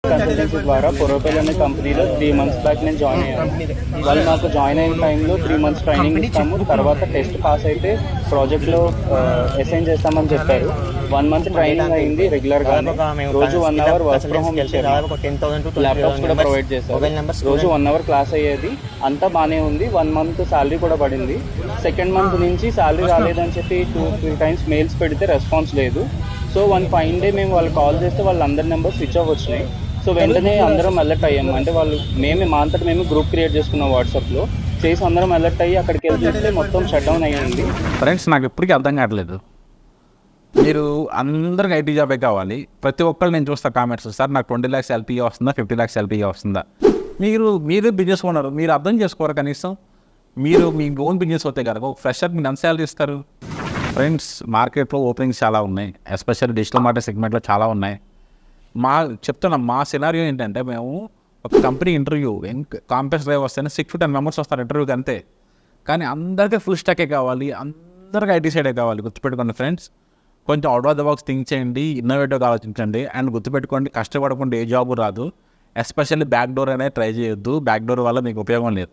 Consultancy ద్వారా పొరోపెల్ అనే కంపెనీలో 3 months బ్యాక్ నేను జాయిన్ అయ్యాను. వాళ్ళు మాకు జాయిన్ అయిన టైంలో 3 months ట్రైనింగ్ ఇస్తాము, తర్వాత టెస్ట్ పాస్ అయితే ప్రాజెక్ట్లో అసైన్ చేస్తామని చెప్పారు. 1 month ట్రైనింగ్ అయింది రెగ్యులర్గా. రోజు 1 hour వర్క్ ఫ్రమ్ హోమ్ ఇచ్చారు, ల్యాప్టాప్స్ కూడా ప్రొవైడ్ చేశారు. రోజు 1 hour క్లాస్ అయ్యేది, అంతా బాగానే ఉంది. 1 month శాలరీ కూడా పడింది. సెకండ్ మంత్ నుంచి శాలరీ రాలేదని చెప్పి 2-3 times మెయిల్స్ పెడితే రెస్పాన్స్ లేదు. సో వన్ ఫైన్ డే మేము వాళ్ళు కాల్ చేస్తే వాళ్ళందరి నెంబర్ స్విచ్ ఆఫ్ వచ్చినాయి. సో వెంటనే అందరం అలర్ట్ అయ్యాము. అంటే వాళ్ళు మా అంతటా మేము గ్రూప్ క్రియేట్ చేసుకున్నాం వాట్సాప్లో, చేసి అందరం అలర్ట్ అయ్యి అక్కడికి వెళ్ళి చూస్తే మొత్తం షట్ డౌన్ అయ్యింది. ఫ్రెండ్స్, నాకు ఇప్పటికీ అర్థం కావట్లేదు. మీరు అందరికి ఐటీ జాబే కావాలి, ప్రతి ఒక్కళ్ళు నేను చూస్తా కామెంట్స్, సార్ నాకు 20 lakhs ఎల్పీఏ వస్తుందా, 50 lakhs ఎల్పీఏ వస్తుందా. మీరే బిజినెస్ ఓనర్, మీరు అర్థం చేసుకోరు కనీసం. మీరు మీ ఓన్ బిజినెస్ అవుతాయి కదా, ఒక ఫ్రెషర్ మీరు ఎంత శాలరీ ఇస్తారు. ఫ్రెండ్స్, మార్కెట్లో ఓపెనింగ్స్ చాలా ఉన్నాయి, ఎస్పెషల్లీ డిజిటల్ మార్కెట్ సెగ్మెంట్లో చాలా ఉన్నాయి. మా సినారియో ఏంటంటే, మేము ఒక కంపెనీ ఇంటర్వ్యూ కాంప్లెక్స్ డ్రైవ్ వస్తేనే 6 to 10 members వస్తారు ఇంటర్వ్యూకి అంతే. కానీ అందరికీ ఫుల్ స్టాకే కావాలి, అందరికీ ఐటీ సైడే కావాలి. గుర్తుపెట్టుకోండి ఫ్రెండ్స్, కొంచెం out of the box think చేయండి, ఇన్నోవేటివ్గా ఆలోచించండి. అండ్ గుర్తుపెట్టుకోండి, కష్టపడకుండా ఏ జాబు రాదు. ఎస్పెషల్లీ బ్యాక్ డోర్ అనేది ట్రై చేయొద్దు, బ్యాక్ డోర్ వల్ల మీకు ఉపయోగం లేదు.